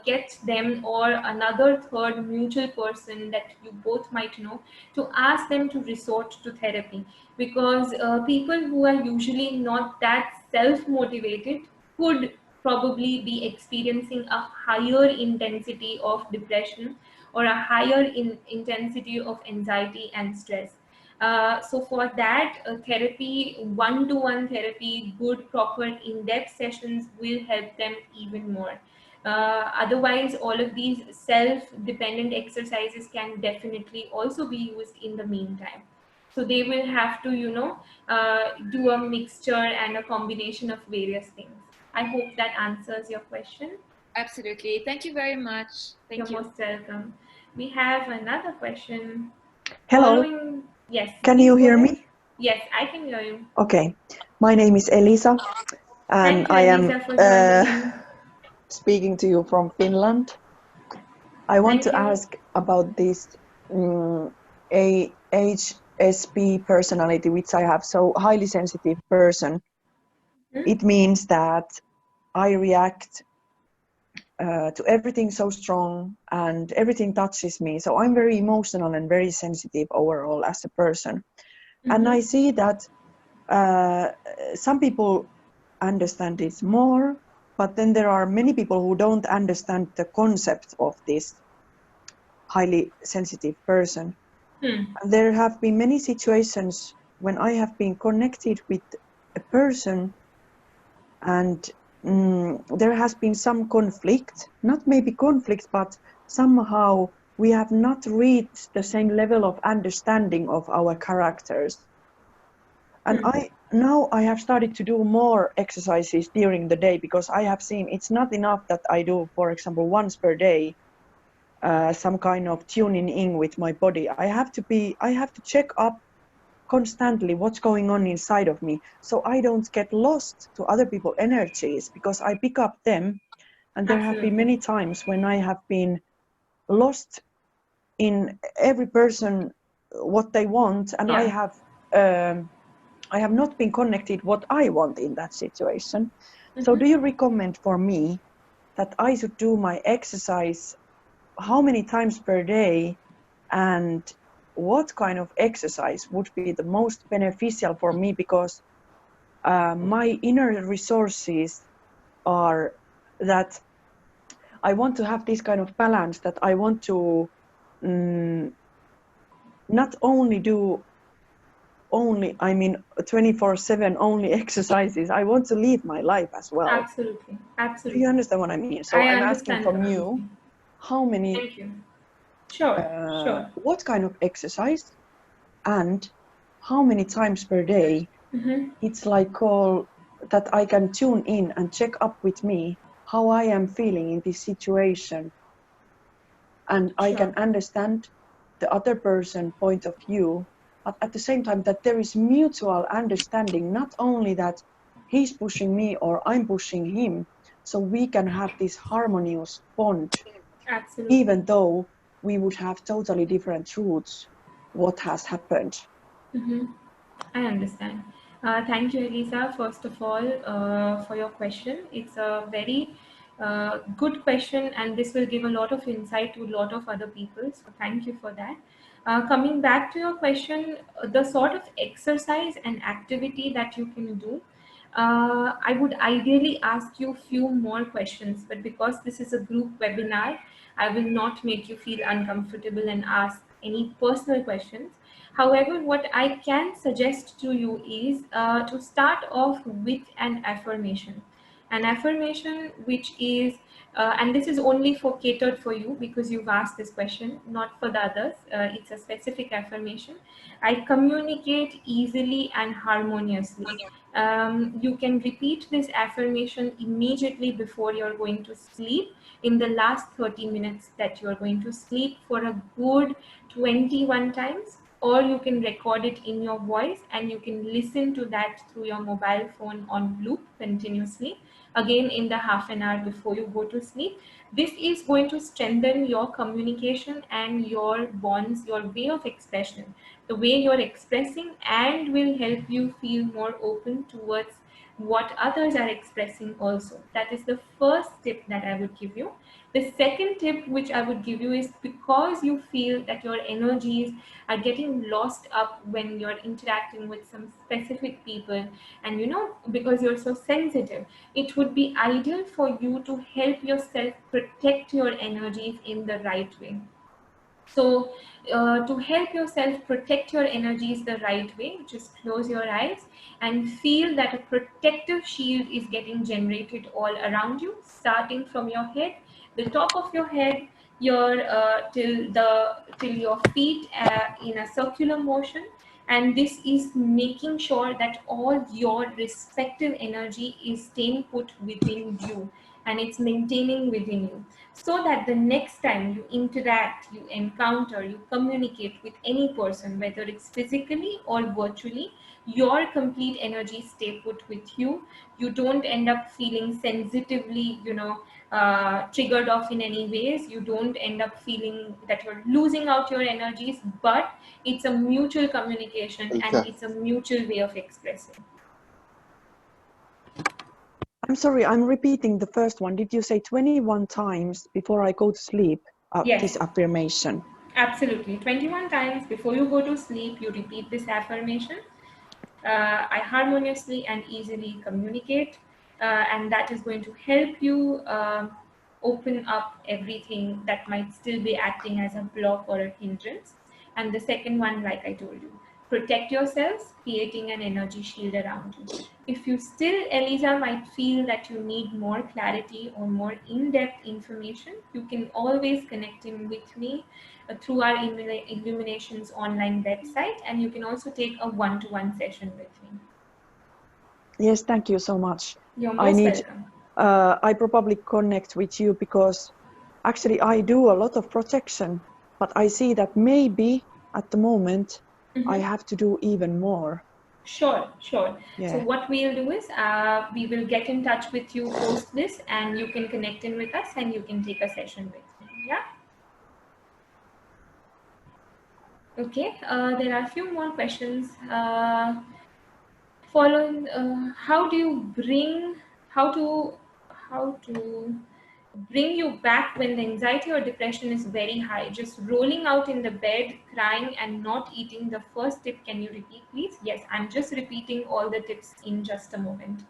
get them or another third mutual person that you both might know, to ask them to resort to therapy. Because people who are usually not that self-motivated could probably be experiencing a higher intensity of depression or a higher intensity of anxiety and stress. So for that, therapy, one-to-one therapy, good, proper, in-depth sessions will help them even more. Otherwise, all of these self-dependent exercises can definitely also be used in the meantime. So they will have to, do a mixture and a combination of various things. I hope that answers your question. Absolutely. Thank you very much. You're Thank you. most welcome. We have another question. Hello, Following, yes, can please you go hear ahead. me? Yes, I can hear you. Okay, my name is Elisa and Thank you, I am Elisa, for joining in. speaking to you from Finland. I want Thank to you. ask about this HSP personality, which I have, so highly sensitive person. It means that I react to everything so strong and everything touches me. So I'm very emotional and very sensitive overall as a person. And I see that some people understand this more, but then there are many people who don't understand the concept of this highly sensitive person. And there have been many situations when I have been connected with a person and there has been some conflict, not maybe conflict, but somehow we have not reached the same level of understanding of our characters. And now I have started to do more exercises during the day, because I have seen it's not enough that I do, for example, once per day, some kind of tuning in with my body. I have to check up constantly what's going on inside of me, so I don't get lost to other people's energies, because I pick up them. And there have been Absolutely. many times when I have been lost in every person what they want, and Yeah. I have not been connected what I want in that situation. So Mm-hmm. do you recommend for me that I should do my exercise how many times per day, and what kind of exercise would be the most beneficial for me? Because my inner resources are that I want to have this kind of balance, that I want to not only do only, I mean, 24/7 only exercises. I want to live my life as well. Absolutely. Do you Absolutely. understand what I mean? So I I'm asking understand from you, completely. how many, Thank you. Sure. Sure. what kind of exercise, and how many times per day Mm-hmm. it's like all that I can tune in and check up with me how I am feeling in this situation, and I Sure. can understand the other person point of view, but at the same time that there is mutual understanding, not only that he's pushing me or I'm pushing him, so we can have this harmonious bond, Absolutely. even though we would have totally different truths what has happened. Mm-hmm. I understand. Thank you, Elisa, first of all, for your question. It's a very good question, and this will give a lot of insight to a lot of other people. So, thank you for that. Coming back to your question, the sort of exercise and activity that you can do, I would ideally ask you a few more questions, but because this is a group webinar, I will not make you feel uncomfortable and ask any personal questions. However, what I can suggest to you is to start off with an affirmation. An affirmation which is, and this is only for catered for you because you've asked this question, not for the others. It's a specific affirmation. I communicate easily and harmoniously. You can repeat this affirmation immediately before you're going to sleep, in the last 30 minutes that you're going to sleep, for a good 21 times, or you can record it in your voice and you can listen to that through your mobile phone on loop continuously, again in the half an hour before you go to sleep. This is going to strengthen your communication and your bonds, your way of expression, the way you're expressing, and will help you feel more open towards what others are expressing also. That is the first tip that I would give you. The second tip which I would give you is, because you feel that your energies are getting lost up when you're interacting with some specific people, and because you're so sensitive, it would be ideal for you to help yourself protect your energies in the right way. So, to help yourself protect your energies the right way, just close your eyes and feel that a protective shield is getting generated all around you, starting from your head, the top of your head, your till your feet, in a circular motion. And this is making sure that all your respective energy is staying put within you, and it's maintaining within you, so that the next time you interact, you encounter, you communicate with any person, whether it's physically or virtually, your complete energy stay put with you. You don't end up feeling sensitively, triggered off in any ways. You don't end up feeling that you're losing out your energies, but it's a mutual communication and Elisa, it's a mutual way of expressing. I'm sorry, I'm repeating the first one. Did you say 21 times before I go to sleep, this Yes. affirmation? Absolutely. 21 times before you go to sleep, you repeat this affirmation. I harmoniously and easily communicate, and that is going to help you open up everything that might still be acting as a block or a hindrance. And the second one, like I told you, protect yourselves, creating an energy shield around you. If you still, Elisa, might feel that you need more clarity or more in-depth information, you can always connect in with me through our Illuminations online website, and you can also take a one-to-one session with me. Yes, thank you so much. You're I most need, welcome. I probably connect with you because actually I do a lot of projection, but I see that maybe at the moment I have to do even more. Sure, sure. So Yeah. what we'll do is we will get in touch with you post this, and you can connect in with us and you can take a session with me. Yeah. Okay. There are a few more questions. Following, how do you bring, how to, how to bring you back when the anxiety or depression is very high? Just rolling out in the bed, crying, and not eating. The first tip, can you repeat, please? Yes, I'm just repeating all the tips in just a moment.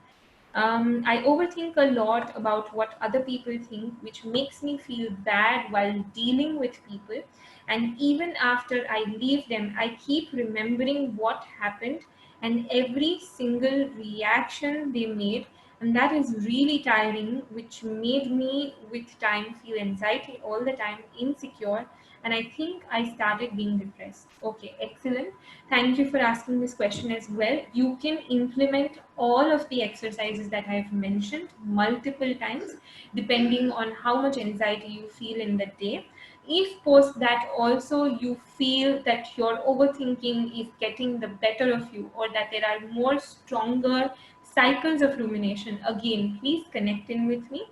I overthink a lot about what other people think, which makes me feel bad while dealing with people. And even after I leave them, I keep remembering what happened and every single reaction they made. And that is really tiring, which made me, with time, feel anxiety all the time, insecure. And I think I started being depressed. Okay, excellent. Thank you for asking this question as well. You can implement all of the exercises that I've mentioned multiple times, depending on how much anxiety you feel in the day. If post that also you feel that your overthinking is getting the better of you, or that there are more stronger cycles of rumination, again, please connect in with me.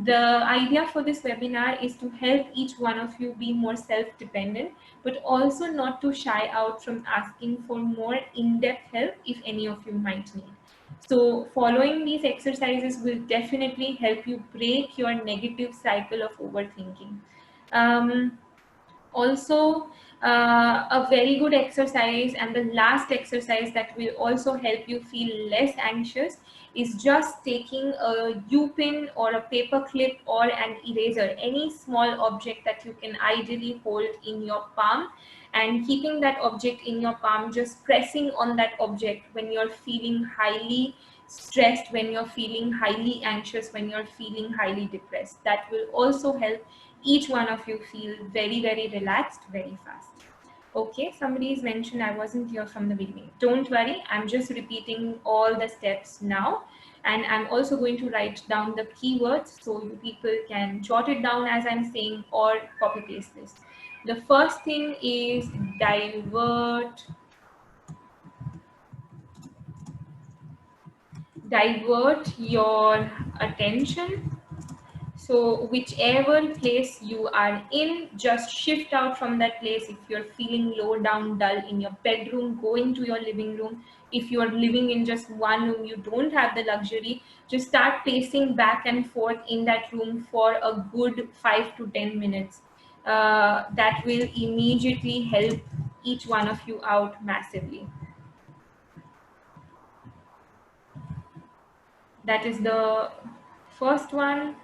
The idea for this webinar is to help each one of you be more self-dependent, but also not to shy out from asking for more in-depth help if any of you might need. So following these exercises will definitely help you break your negative cycle of overthinking. Um, Also, a very good exercise, and the last exercise that will also help you feel less anxious, is just taking a U pin or a paper clip or an eraser, any small object that you can ideally hold in your palm, and keeping that object in your palm, just pressing on that object when you're feeling highly stressed, when you're feeling highly anxious, when you're feeling highly depressed. That will also help each one of you feel very, very relaxed very fast. Okay, somebody's mentioned I wasn't here from the beginning. Don't worry, I'm just repeating all the steps now. And I'm also going to write down the keywords so you people can jot it down as I'm saying, or copy paste this. The first thing is divert your attention. So whichever place you are in, just shift out from that place. If you're feeling low down, dull in your bedroom, go into your living room. If you are living in just one room, you don't have the luxury, just start pacing back and forth in that room for a good 5 to 10 minutes. That will immediately help each one of you out massively. That is the first one.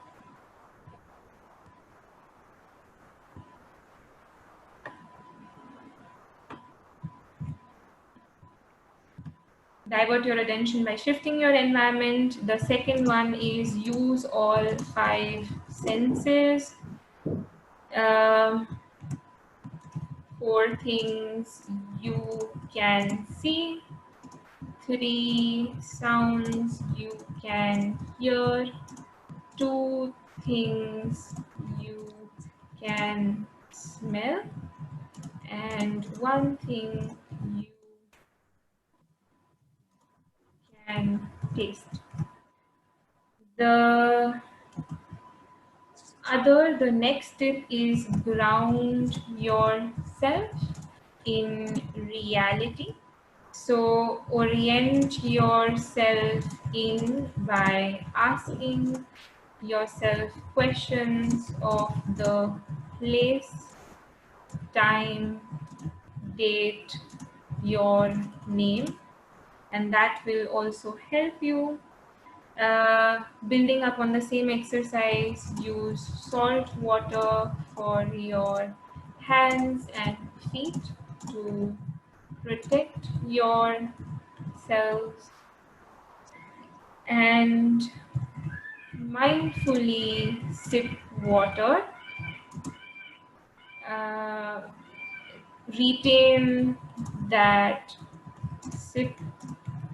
Divert your attention by shifting your environment. The second one is use all 5 senses. Um, 4 things you can see, 3 sounds you can hear, 2 things you can smell, and 1 thing you can taste. The next tip is ground yourself in reality. So orient yourself in by asking yourself questions of the place, time, date, your name, and that will also help you. Building up on the same exercise, use salt water for your hands and feet to protect yourselves, and mindfully sip water. Uh, Retain that sip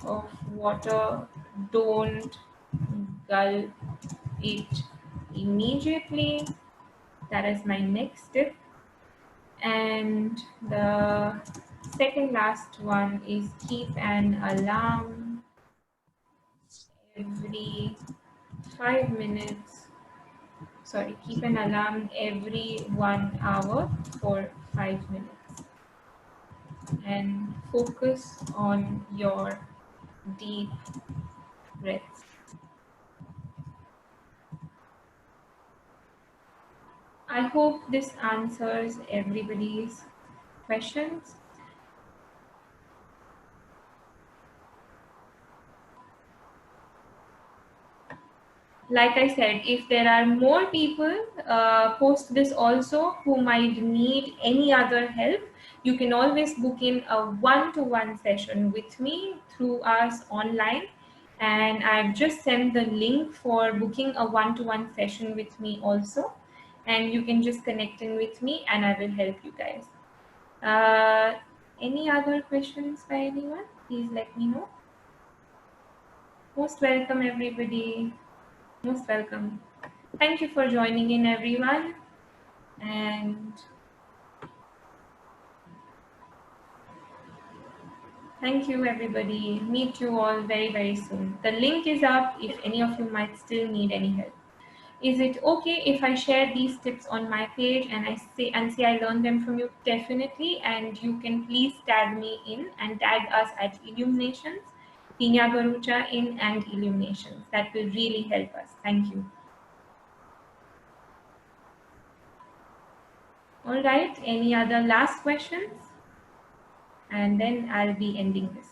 of water don't gulp it immediately. That is my next tip. And the second last one is keep an alarm every 5 minutes. Sorry, keep an alarm every 1 hour for 5 minutes. And focus on your deep breaths. I hope this answers everybody's questions. Like I said, if there are more people post this also who might need any other help, you can always book in a one-to-one session with me through us online. And I've just sent the link for booking a one-to-one session with me also. And you can just connect in with me and I will help you guys. Any other questions by anyone? Please let me know. Most welcome, everybody. Most welcome. Thank you for joining in, everyone. And thank you, everybody. Meet you all very, very soon. The link is up if any of you might still need any help. Is it okay if I share these tips on my page and say I learned them from you? Definitely. And you can please tag me in and tag us at Illuminations, ZINNIA BHARUCHA in and Illuminations. That will really help us. Thank you. All right. Any other last questions? And then I'll be ending this.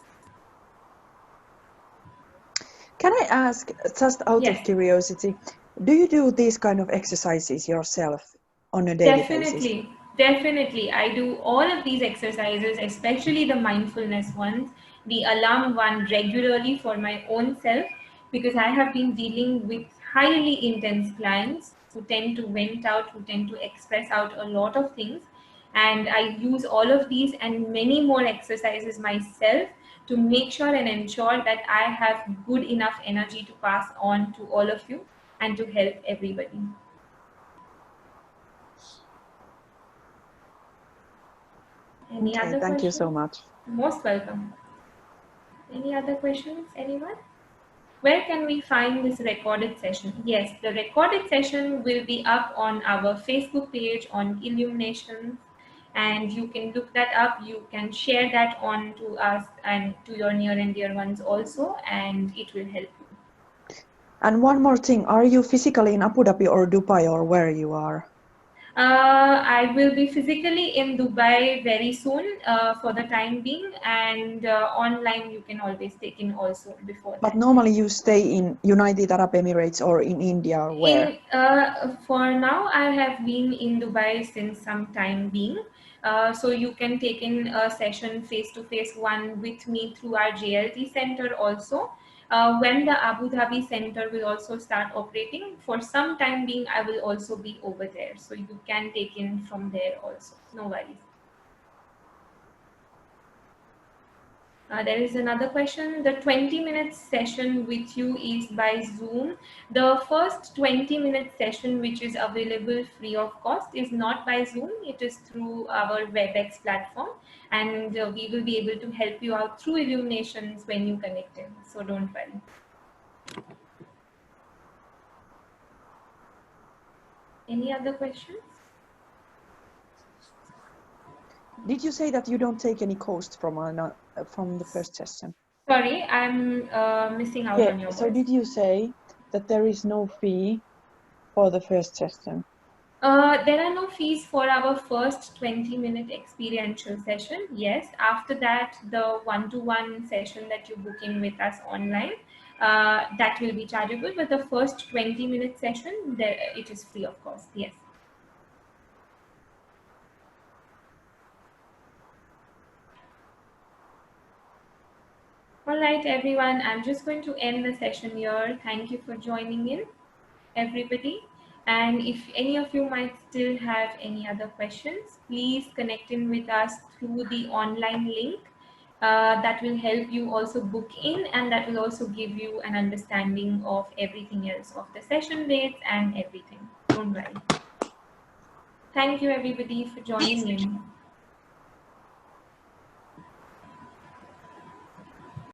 Can I ask, just out of Yes. curiosity, do you do these kind of exercises yourself on a daily basis? Definitely. I do all of these exercises, especially the mindfulness ones, the alarm one regularly for my own self, because I have been dealing with highly intense clients who tend to vent out, who tend to express out a lot of things. And I use all of these and many more exercises myself to make sure and ensure that I have good enough energy to pass on to all of you and to help everybody. Any Okay, other thank you so questions? much. Most welcome. Any other questions, anyone? Where can we find this recorded session? Yes, the recorded session will be up on our Facebook page on Illuminations, and you can look that up. You can share that on to us and to your near and dear ones also, and it will help you. And one more thing, are you physically in Abu Dhabi or Dubai or where you are? I will be physically in Dubai very soon for the time being, and online you can always take in also before But that. normally you stay in United Arab Emirates or in India or where? For now, I have been in Dubai since some time being. So you can take in a session face-to-face one with me through our JLT center also. When the Abu Dhabi center will also start operating, for some time being, I will also be over there. So you can take in from there also. No worries. There is another question. The 20-minute session with you is by Zoom. The first 20-minute session, which is available free of cost, is not by Zoom. It is through our WebEx platform. And we will be able to help you out through illuminations when you connect in. So don't worry. Any other questions? Did you say that you don't take any cost from the first session? Sorry, I'm missing out Yeah, on your so voice. did you say that there is no fee for the first session? There are no fees for our first 20-minute experiential session. Yes, after that, the one-to-one session that you book in with us online, that will be chargeable. But the first 20-minute session, there, it is free of cost. Yes. All right, everyone. I'm just going to end the session here. Thank you for joining in, everybody. And if any of you might still have any other questions, please connect in with us through the online link. that will help you also book in, and that will also give you an understanding of everything else, of the session dates and everything. Don't worry. Thank you everybody for joining in.